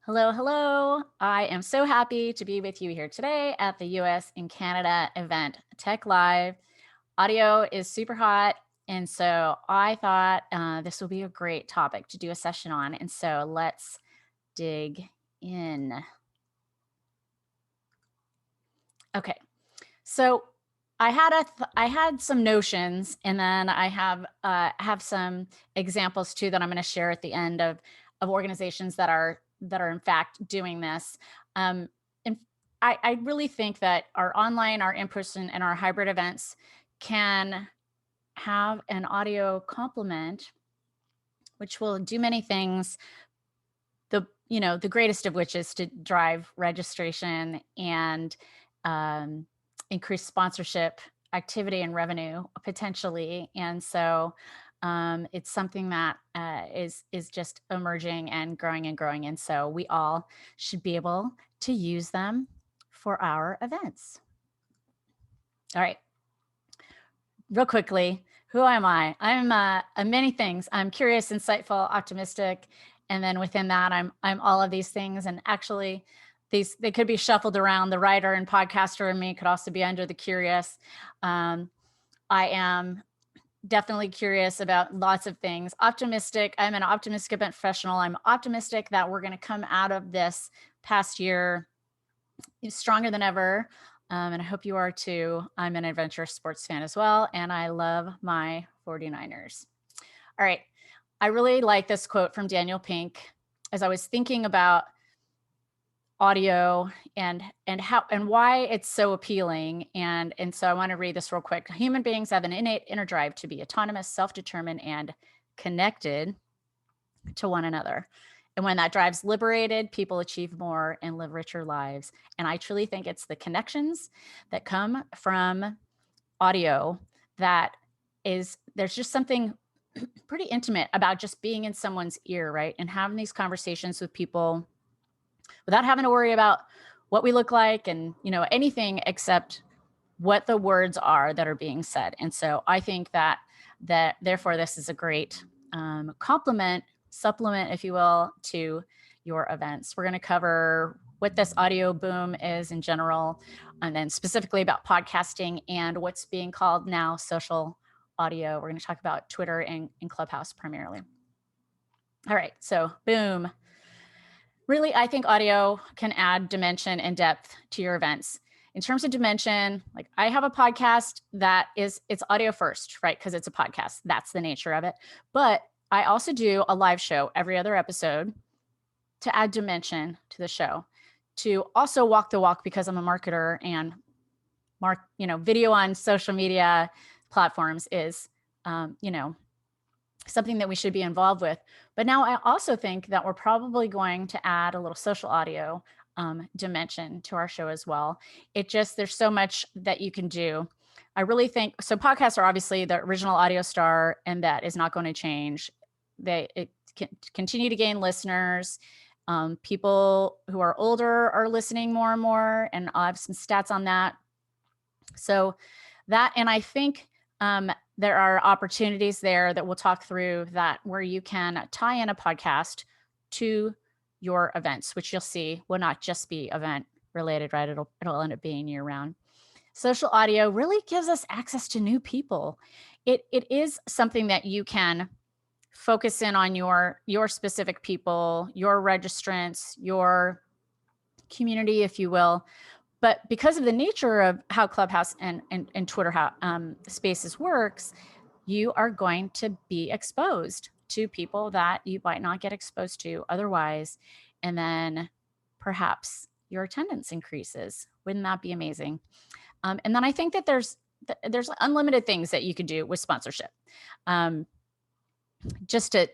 Hello, hello. I am so happy to be with you here today at the US and Canada event, Tech Live. Audio is super hot. And so I thought this will be a great topic to do a session on. And so let's dig in. Okay. So I had some notions, and then I have some examples too that I'm going to share at the end of organizations that are in fact doing this. And I really think that our online, our in person, and our hybrid events can have an audio complement, which will do many things. The greatest of which is to drive registration and um, increase sponsorship activity and revenue potentially. And so it's something that is just emerging and growing and growing. And so we all should be able to use them for our events. All right, real quickly, who am I? I'm many things. I'm curious, insightful, optimistic, and then within that, I'm all of these things. And actually, they could be shuffled around. The writer and podcaster in me could also be under the curious. I am definitely curious about lots of things. Optimistic. I'm an optimistic event professional. I'm optimistic that we're going to come out of this past year stronger than ever. And I hope you are too. I'm an adventure sports fan as well, and I love my 49ers. All right. I really like this quote from Daniel Pink as I was thinking about audio and how and why it's so appealing. And so I want to read this real quick. Human beings have an innate inner drive to be autonomous, self-determined, and connected to one another. And when that drive's liberated, people achieve more and live richer lives. And I truly think it's the connections that come from audio that there's just something pretty intimate about just being in someone's ear, right? And having these conversations with people without having to worry about what we look like and, anything except what the words are that are being said. And so I think that therefore this is a great supplement, if you will, to your events. We're going to cover what this audio boom is in general, and then specifically about podcasting and what's being called now social audio. We're going to talk about Twitter and Clubhouse primarily. All right, so boom. Really, I think audio can add dimension and depth to your events. In terms of dimension, like I have a podcast it's audio first, right? Because it's a podcast. That's the nature of it. But I also do a live show every other episode to add dimension to the show, to also walk the walk because I'm a marketer and video on social media platforms is, something that we should be involved with. But now I also think that we're probably going to add a little social audio dimension to our show as well. There's so much that you can do. I really think, so podcasts are obviously the original audio star, and that is not going to change. It can continue to gain listeners. People who are older are listening more and more, and I'll have some stats on that. So that, and I think there are opportunities there that we'll talk through that where you can tie in a podcast to your events, which you'll see will not just be event related, right? It'll end up being year round. Social audio really gives us access to new people. It is something that you can focus in on your specific people, your registrants, your community, if you will. But because of the nature of how Clubhouse and Twitter Spaces works, you are going to be exposed to people that you might not get exposed to otherwise. And then perhaps your attendance increases. Wouldn't that be amazing? And then I think that there's unlimited things that you could do with sponsorship. Just to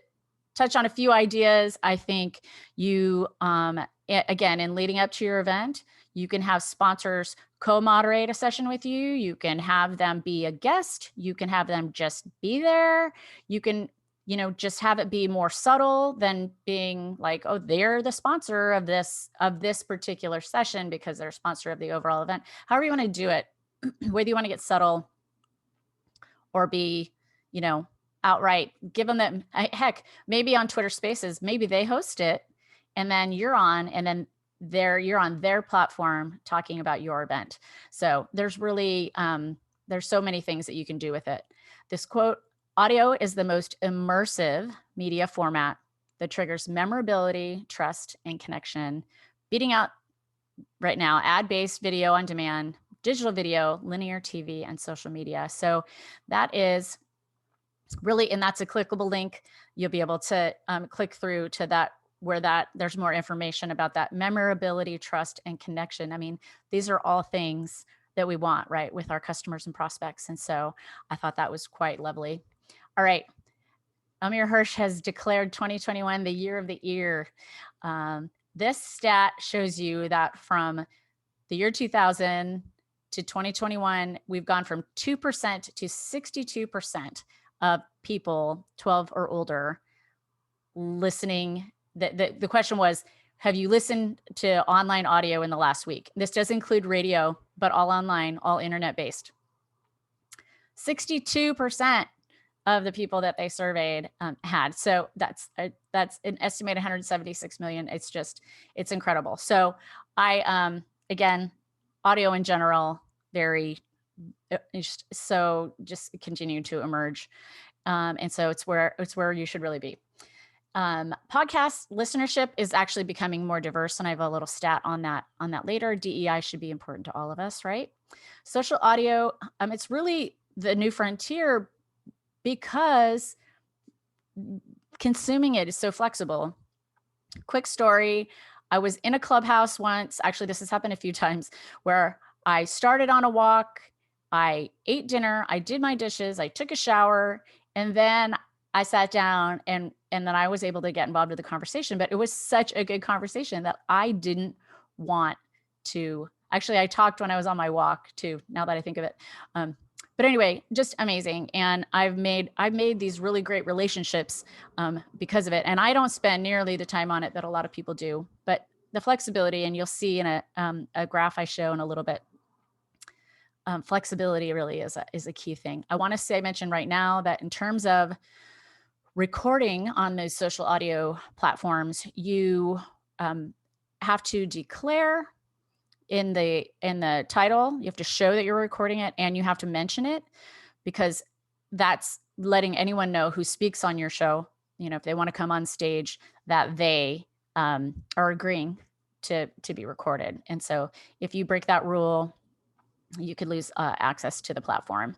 touch on a few ideas, I think you, again, in leading up to your event, you can have sponsors co-moderate a session with you. You can have them be a guest. You can have them just be there. You can, just have it be more subtle than being like, oh, they're the sponsor of this particular session because they're a sponsor of the overall event. However you want to do it, whether you want to get subtle or be, outright give them that, heck, maybe on Twitter Spaces, maybe they host it and then you're on, and then you're on their platform talking about your event. So there's really, there's so many things that you can do with it. This quote, audio is the most immersive media format that triggers memorability, trust, and connection, beating out right now ad-based video on demand, digital video, linear TV, and social media. So that is really, and that's a clickable link. You'll be able to click through to that, where there's more information about that memorability, trust, and connection. I mean, these are all things that we want, right, with our customers and prospects. And so I thought that was quite lovely. All right. Amir Hirsch has declared 2021 the year of the ear. This stat shows you that from the year 2000 to 2021, we've gone from 2% to 62% of people 12 or older listening. The question was, have you listened to online audio in the last week? This does include radio, but all online, all internet based. 62% of the people that they surveyed had. So that's an estimated 176 million. It's incredible. So again, audio in general, just continue to emerge. And so it's where you should really be. Podcast listenership is actually becoming more diverse, and I have a little stat on that later. DEI should be important to all of us, right? Social audio, it's really the new frontier because consuming it is so flexible. Quick story, I was in a clubhouse once, actually this has happened a few times, where I started on a walk, I ate dinner, I did my dishes, I took a shower, and then I sat down, and then I was able to get involved with the conversation. But it was such a good conversation that I didn't want to. Actually, I talked when I was on my walk too, now that I think of it. But anyway, just amazing. And I've made these really great relationships because of it. And I don't spend nearly the time on it that a lot of people do. But the flexibility, and you'll see in a graph I show in a little bit, flexibility really is a key thing. I want to mention right now that in terms of recording on those social audio platforms, you have to declare in the title, you have to show that you're recording it, and you have to mention it, because that's letting anyone know who speaks on your show, if they want to come on stage, that they are agreeing to be recorded. And so if you break that rule, you could lose access to the platform.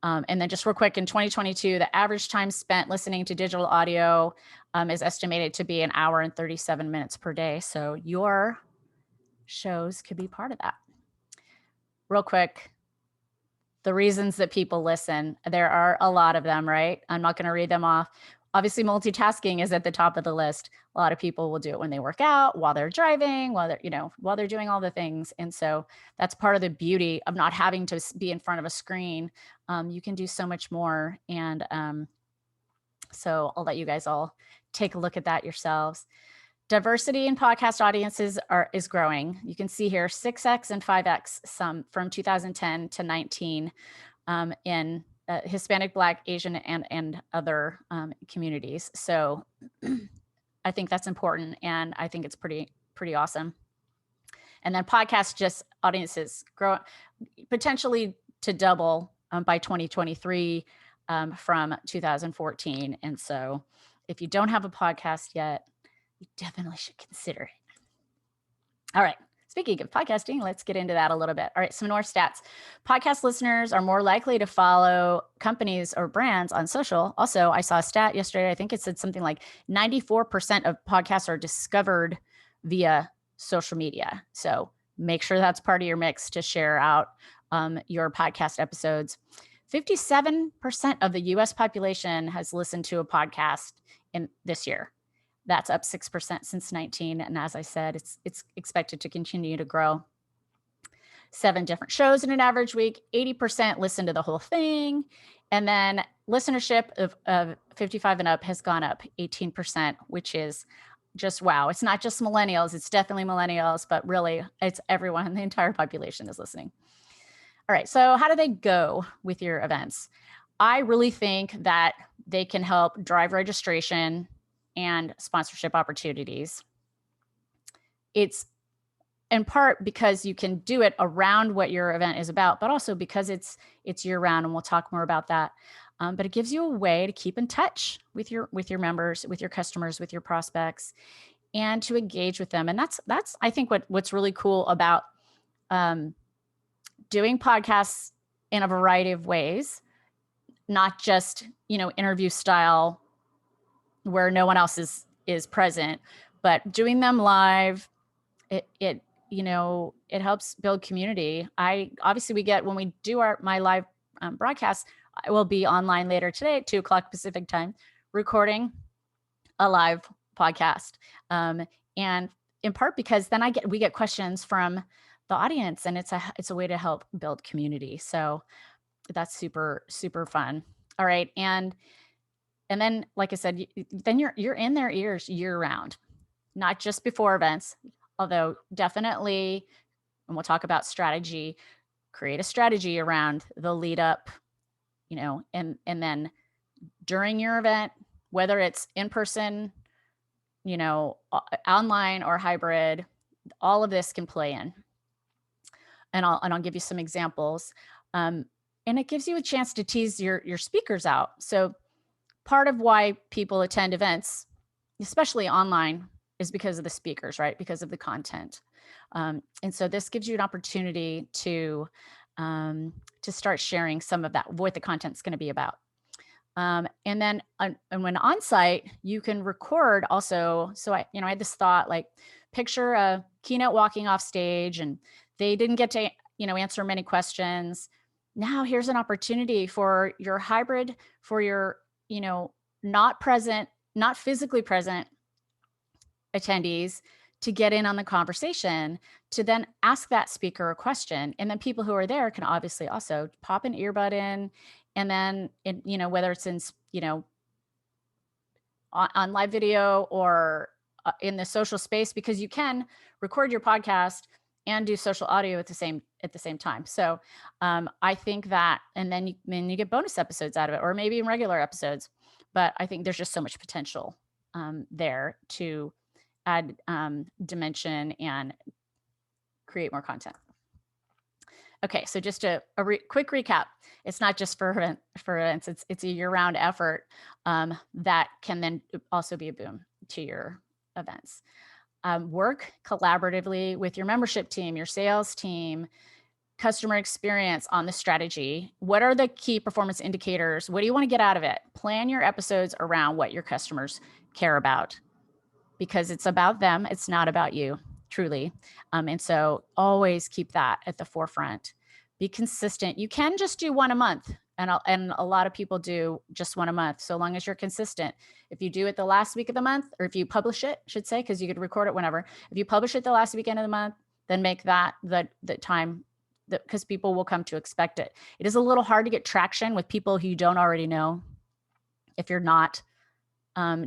And then just real quick, in 2022, the average time spent listening to digital audio is estimated to be 1 hour and 37 minutes per day. So your shows could be part of that. Real quick, the reasons that people listen, there are a lot of them, right? I'm not going to read them off. Obviously, multitasking is at the top of the list. A lot of people will do it when they work out, while they're driving, while they're doing all the things. And so that's part of the beauty of not having to be in front of a screen. You can do so much more. And so I'll let you guys all take a look at that yourselves. Diversity in podcast audiences is growing. You can see here 6x and 5x from 2010 to 19 in Hispanic, Black, Asian, and other communities. So I think that's important, and I think it's pretty awesome. And then podcast audiences grow potentially to double by 2023 from 2014. And so if you don't have a podcast yet, you definitely should consider it. All right. Speaking of podcasting, let's get into that a little bit. All right, some more stats. Podcast listeners are more likely to follow companies or brands on social. Also, I saw a stat yesterday. I think it said something like 94% of podcasts are discovered via social media. So make sure that's part of your mix to share out your podcast episodes. 57% of the US population has listened to a podcast in this year. That's up 6% since 19. And as I said, it's expected to continue to grow. 7 different shows in an average week, 80% listen to the whole thing. And then listenership of 55 and up has gone up 18%, which is just wow. It's not just millennials. It's definitely millennials, but really it's everyone. The entire population is listening. All right. So how do they go with your events? I really think that they can help drive registration and sponsorship opportunities. it's in part because you can do it around what your event is about, but also because it's year round, and we'll talk more about that. But it gives you a way to keep in touch with your members, with your customers, with your prospects, and to engage with them. And that's I think what's really cool about doing podcasts in a variety of ways, not just interview style where no one else is present, but doing them live. It it helps build community. Obviously we get, when we do my live broadcast, I will be online later today at 2:00 Pacific time, recording a live podcast. And in part because then we get questions from the audience, and it's a way to help build community. So that's super, super fun. All right. And then, like I said, then you're in their ears year round, not just before events, although definitely, and we'll talk about strategy, create a strategy around the lead up, and then during your event, whether it's in person, online or hybrid, all of this can play in. And I'll give you some examples. And it gives you a chance to tease your speakers out. So part of why people attend events, especially online, is because of the speakers, right? Because of the content. And so this gives you an opportunity to start sharing some of that, what the content's going to be about. And then and when on site, you can record also. So I had this thought, like, picture a keynote walking off stage and they didn't get to, answer many questions. Now here's an opportunity for your hybrid, for your, not physically present attendees to get in on the conversation, to then ask that speaker a question. And then people who are there can obviously also pop an earbud in, and then, whether it's in, on live video or in the social space, because you can record your podcast and do social audio at the same time. So I think that, and then you get bonus episodes out of it, or maybe even regular episodes. But I think there's just so much potential there to add dimension and create more content. Okay, so just a quick recap. It's not just for events. It's a year-round effort that can then also be a boom to your events. Work collaboratively with your membership team, your sales team, customer experience on the strategy. What are the key performance indicators? What do you want to get out of it? Plan your episodes around what your customers care about, because it's about them. It's not about you, truly. And so always keep that at the forefront. Be consistent. You can just do one a month. And a lot of people do just one a month, so long as you're consistent. If you do it the last week of the month, or if you publish it, I should say, because you could record it whenever. If you publish it the last weekend of the month, then make that the time, because people will come to expect it. It is a little hard to get traction with people who you don't already know if you're not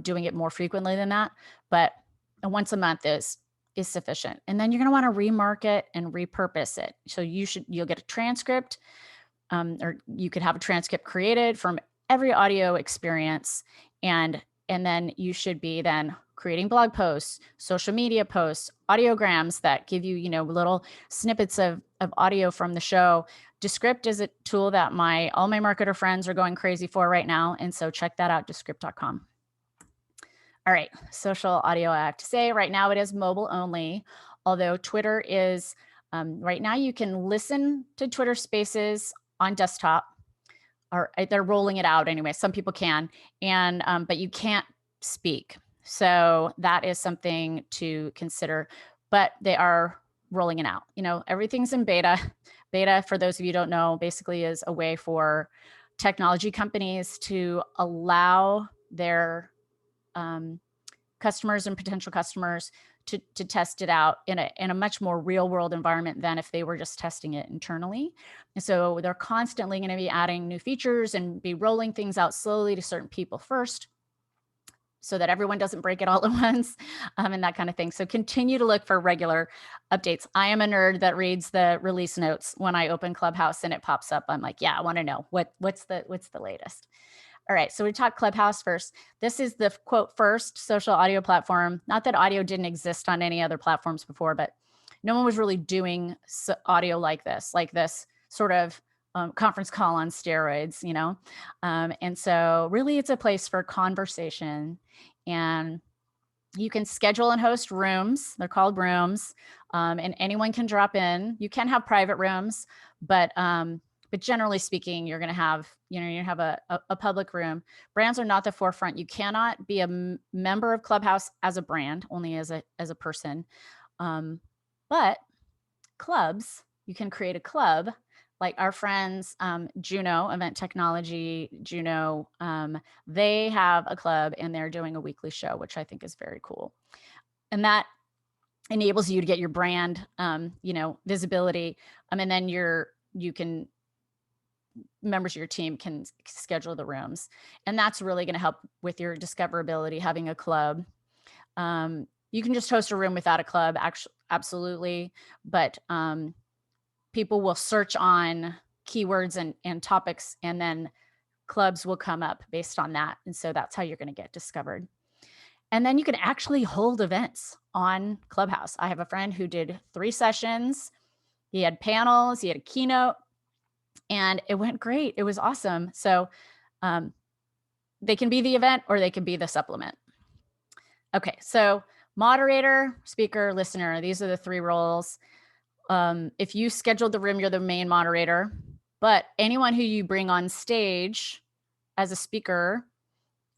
doing it more frequently than that. But once a month is sufficient. And then you're going to want to remarket and repurpose it. So you'll get a transcript, or you could have a transcript created from every audio experience. And then you should be then creating blog posts, social media posts, audiograms that give you, little snippets of audio from the show. Descript is a tool that all my marketer friends are going crazy for right now. And so check that out, descript.com. All right, social audio, I have to say right now it is mobile only, although Twitter is, right now you can listen to Twitter Spaces on desktop, or they're rolling it out anyway. Some people can, and but you can't speak. So that is something to consider, but they are rolling it out. Everything's in beta. Beta, for those of you who don't know, basically is a way for technology companies to allow their customers and potential customers to test it out in a much more real world environment than if they were just testing it internally. And so they're constantly going to be adding new features and be rolling things out slowly to certain people first, so that everyone doesn't break it all at once, and that kind of thing. So continue to look for regular updates. I am a nerd that reads the release notes when I open Clubhouse and it pops up. I'm like, yeah, I want to know what's the latest. All right, so we talked Clubhouse first. This is the quote first social audio platform. Not that audio didn't exist on any other platforms before, but no one was really doing audio like this sort of conference call on steroids, you know? And so really it's a place for conversation, and you can schedule and host rooms. They're called rooms, and anyone can drop in. You can have private rooms, but generally speaking, you're going to have, you know, you have a public room. Brands are not the forefront. You cannot be a member of Clubhouse as a brand, only as a person. But clubs, you can create a club like our friends, Juno Event Technology, Juno, they have a club and they're doing a weekly show, which I think is very cool. And that enables you to get your brand, you know, visibility. And then you can, members of your team can schedule the rooms. And that's really going to help with your discoverability, having a club. You can just host a room without a club, actually, absolutely. But people will search on keywords and topics, and then clubs will come up based on that. And so that's how you're going to get discovered. And then you can actually hold events on Clubhouse. I have a friend who did 3 sessions. He had panels, he had a keynote, and it went great. It was awesome. So they can be the event or they can be the supplement. Okay, so moderator, speaker, listener, these are the 3 roles. If you scheduled the room, you're the main moderator, but anyone who you bring on stage as a speaker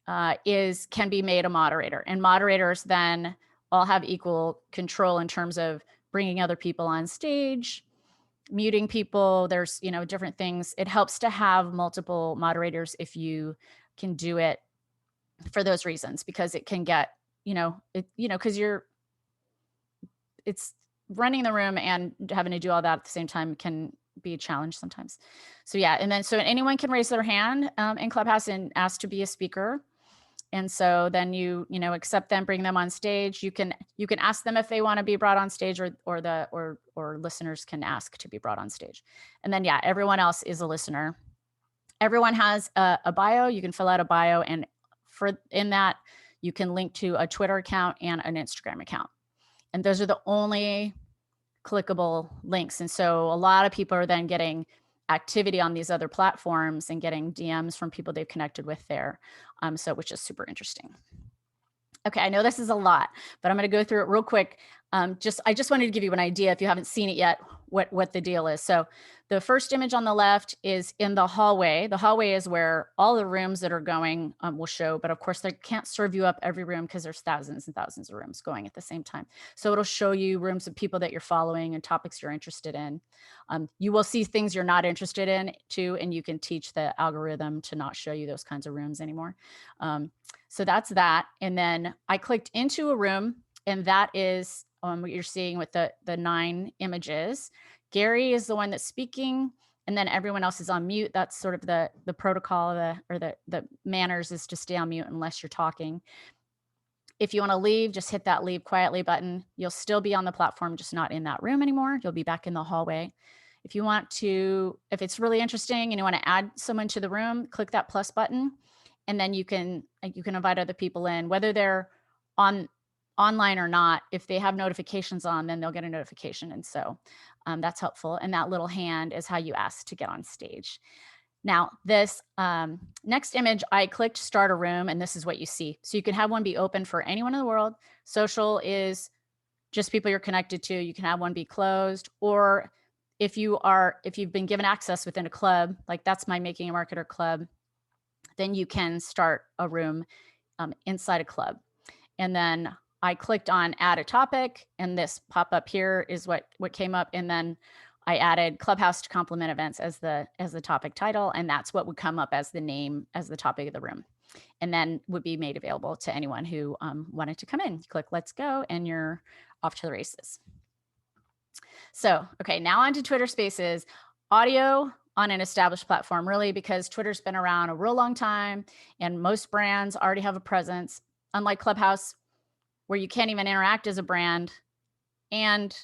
can be made a moderator, and moderators then all have equal control in terms of bringing other people on stage, muting people. There's, you know, different things. It helps to have multiple moderators if you can do it for those reasons, because it can get, because it's running the room and having to do all that at the same time can be a challenge sometimes. So yeah, and then so anyone can raise their hand in Clubhouse and ask to be a speaker. And so then you accept them, bring them on stage. You can ask them if they want to be brought on stage, or listeners can ask to be brought on stage. And then yeah, everyone else is a listener. Everyone has a bio. You can fill out a bio, and in that you can link to a Twitter account and an Instagram account. And those are the only clickable links. And so a lot of people are then getting activity on these other platforms and getting DMs from people they've connected with there. Which is super interesting. Okay, I know this is a lot, but I'm going to go through it real quick. I just wanted to give you an idea, if you haven't seen it yet, what the deal is. So the first image on the left is in the hallway. The hallway is where all the rooms that are going will show, but of course they can't serve you up every room because there's thousands and thousands of rooms going at the same time. So it'll show you rooms of people that you're following and topics you're interested in. You will see things you're not interested in too, and you can teach the algorithm to not show you those kinds of rooms anymore. So that's that. And then I clicked into a room, and that is what you're seeing with the 9 images. Gary is the one that's speaking, and then everyone else is on mute. That's sort of the protocol, the manners is to stay on mute unless you're talking. If you want to leave, just hit that leave quietly button. You'll still be on the platform, just not in that room anymore. You'll be back in the hallway. If it's really interesting and you want to add someone to the room, click that plus button, and then you can invite other people in, whether they're online or not. If they have notifications on, then they'll get a notification. And so that's helpful. And that little hand is how you ask to get on stage. Now, this next image, I clicked start a room, and this is what you see. So you can have one be open for anyone in the world. Social is just people you're connected to. You can have one be closed, or if you've been given access within a club, like that's my Making a Marketer club, then you can start a room inside a club. And then I clicked on add a topic, and this pop up here is what came up. And then I added Clubhouse to complement events as the topic title. And that's what would come up as the name, as the topic of the room, and then would be made available to anyone who wanted to come in. You click let's go, and you're off to the races. So, okay, now on to Twitter Spaces. Audio on an established platform, really, because Twitter's been around a real long time and most brands already have a presence, unlike Clubhouse, where you can't even interact as a brand, and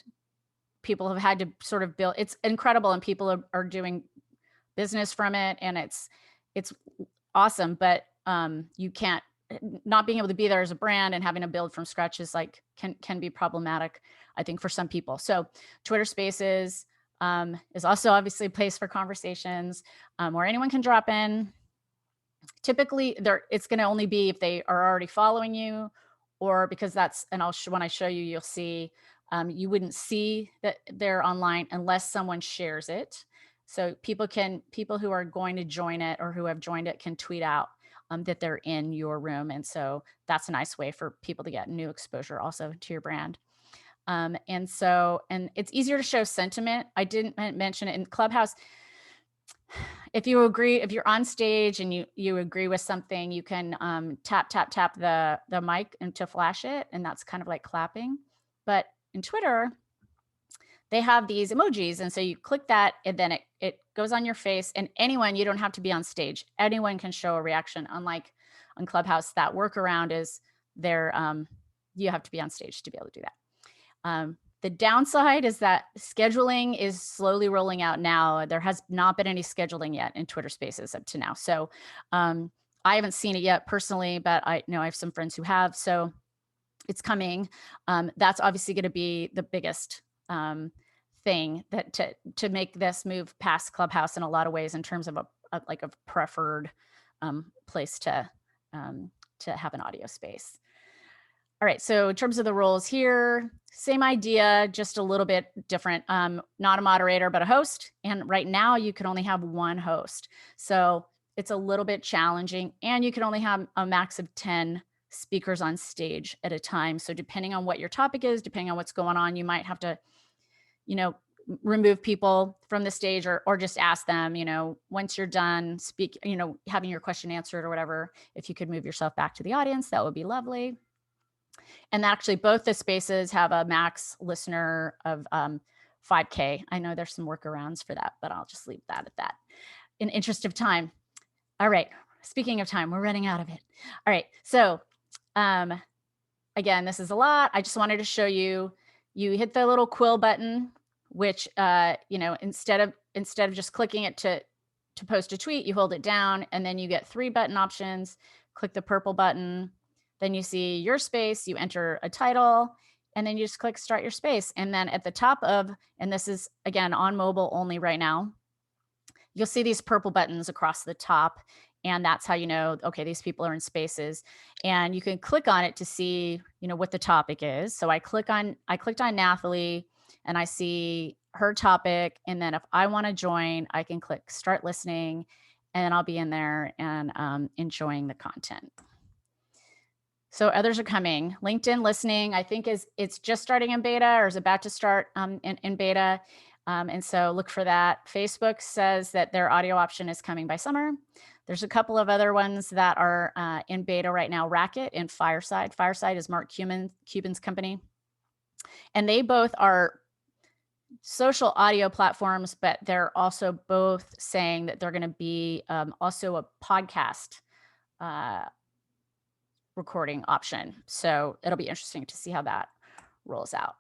people have had to sort of build. It's incredible, and people are doing business from it, and it's awesome, but you can't, not being able to be there as a brand and having to build from scratch is like can be problematic, I think, for some people. So Twitter Spaces is also obviously a place for conversations where anyone can drop in. Typically, there it's going to only be if they are already following you, or because that's, and when I show you, you'll see you wouldn't see that they're online unless someone shares it. So people who are going to join it or who have joined it can tweet out that they're in your room, and so that's a nice way for people to get new exposure also to your brand. And it's easier to show sentiment. I didn't mention it in Clubhouse. If you agree, if you're on stage and you agree with something, you can tap the mic and to flash it, and that's kind of like clapping. But in Twitter, they have these emojis, and so you click that, and then it goes on your face. And anyone, you don't have to be on stage. Anyone can show a reaction. Unlike on Clubhouse, that workaround is there. You have to be on stage to be able to do that. The downside is that scheduling is slowly rolling out now. There has not been any scheduling yet in Twitter Spaces up to now. So I haven't seen it yet personally, but I know I have some friends who have. So it's coming. That's obviously going to be the biggest thing that to make this move past Clubhouse in a lot of ways in terms of like a preferred place to have an audio space. All right, so in terms of the roles here, same idea, just a little bit different. Not a moderator, but a host. And right now you can only have one host. So it's a little bit challenging, and you can only have a max of 10 speakers on stage at a time. So depending on what your topic is, depending on what's going on, you might have to, remove people from the stage or just ask them, once you're done having your question answered or whatever, if you could move yourself back to the audience, that would be lovely. And actually, both the spaces have a max listener of 5K. I know there's some workarounds for that, but I'll just leave that at that in interest of time. All right. Speaking of time, we're running out of it. All right. So again, this is a lot. I just wanted to show you, you hit the little quill button, which, instead of just clicking it to post a tweet, you hold it down, and then you get 3 button options. Click the purple button. Then you see your space, you enter a title, and then you just click start your space. And then at the top of, and this is again on mobile only right now, you'll see these purple buttons across the top. And that's how you know, okay, these people are in spaces. And you can click on it to see, what the topic is. So I clicked on Nathalie, and I see her topic. And then if I want to join, I can click start listening, and I'll be in there and enjoying the content. So others are coming. LinkedIn listening, I think it's just starting in beta, or is about to start in beta. And so look for that. Facebook says that their audio option is coming by summer. There's a couple of other ones that are in beta right now, Racket and Fireside. Fireside is Mark Cuban's company. And they both are social audio platforms, but they're also both saying that they're going to be also a podcast recording option. So it'll be interesting to see how that rolls out.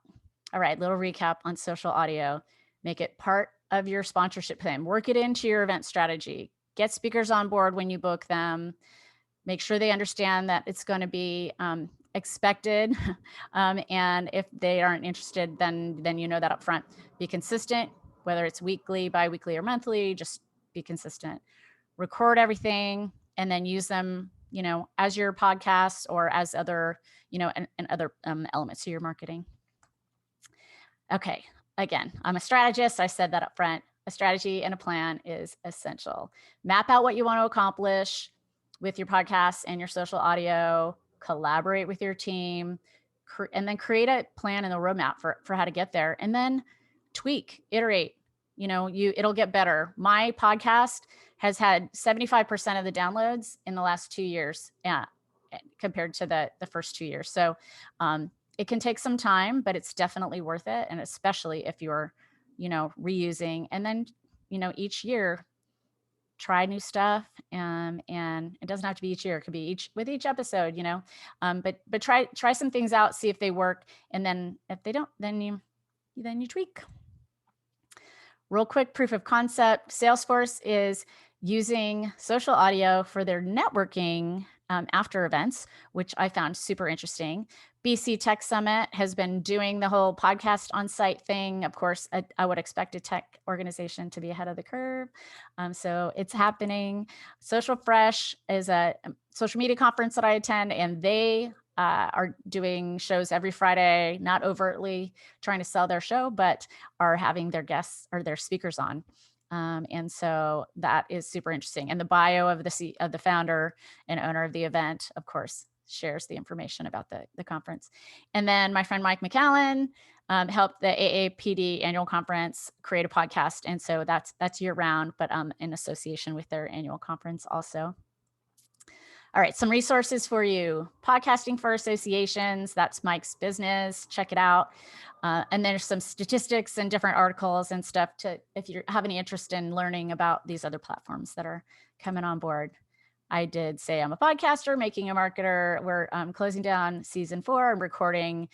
All right, little recap on social audio. Make it part of your sponsorship plan. Work it into your event strategy. Get speakers on board when you book them. Make sure they understand that it's going to be expected. And if they aren't interested, then you know that up front. Be consistent, whether it's weekly, bi-weekly, or monthly, just be consistent. Record everything and then use them, as your podcasts or as other, and other elements of your marketing. Okay. Again, I'm a strategist. I said that up front. A strategy and a plan is essential. Map out what you want to accomplish with your podcasts and your social audio. Collaborate with your team, and then create a plan and a roadmap for how to get there. And then tweak, iterate. It'll get better. My podcast has had 75% of the downloads in the last 2 years, compared to the first 2 years. So it can take some time, but it's definitely worth it. And especially if you're, reusing, and then, each year, try new stuff. And it doesn't have to be each year. It could be with each episode, but try some things out, see if they work. And then if they don't, then you tweak. Real quick proof of concept. Salesforce is using social audio for their networking after events, which I found super interesting. BC Tech Summit has been doing the whole podcast on site thing. Of course, I would expect a tech organization to be ahead of the curve. So it's happening. Social Fresh is a social media conference that I attend, and they are doing shows every Friday, not overtly trying to sell their show, but are having their guests or their speakers on. And so that is super interesting. And the bio of the founder and owner of the event, of course, shares the information about the conference. And then my friend Mike McAllen helped the AAPD annual conference create a podcast. And so that's year round, but in association with their annual conference also. All right, some resources for you. Podcasting for Associations, that's Mike's business. Check it out. And there's some statistics and different articles and stuff to, if you have any interest in learning about these other platforms that are coming on board. I did say I'm a podcaster, making a marketer. We're closing down season 4. I'm recording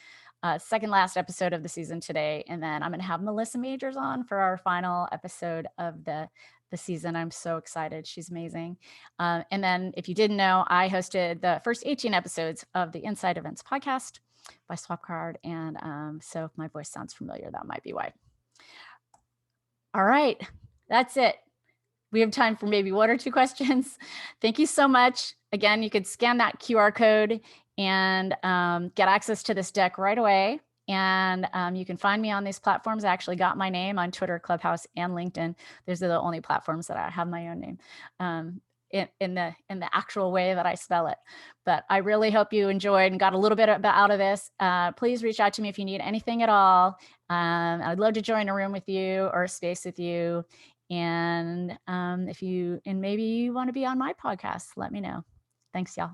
second last episode of the season today. And then I'm going to have Melissa Majors on for our final episode of the season. I'm so excited. She's amazing. And then if you didn't know, I hosted the first 18 episodes of the Inside Events podcast by Swapcard. And so if my voice sounds familiar, that might be why. All right, that's it. We have time for maybe 1 or 2 questions. Thank you so much. Again, you could scan that QR code and get access to this deck right away. And you can find me on these platforms. I actually got my name on Twitter, Clubhouse, and LinkedIn. Those are the only platforms that I have my own name in the actual way that I spell it. But I really hope you enjoyed and got a little bit out of this. Please reach out to me if you need anything at all. I'd love to join a room with you or a space with you. And if you, and maybe you want to be on my podcast, let me know. Thanks, y'all.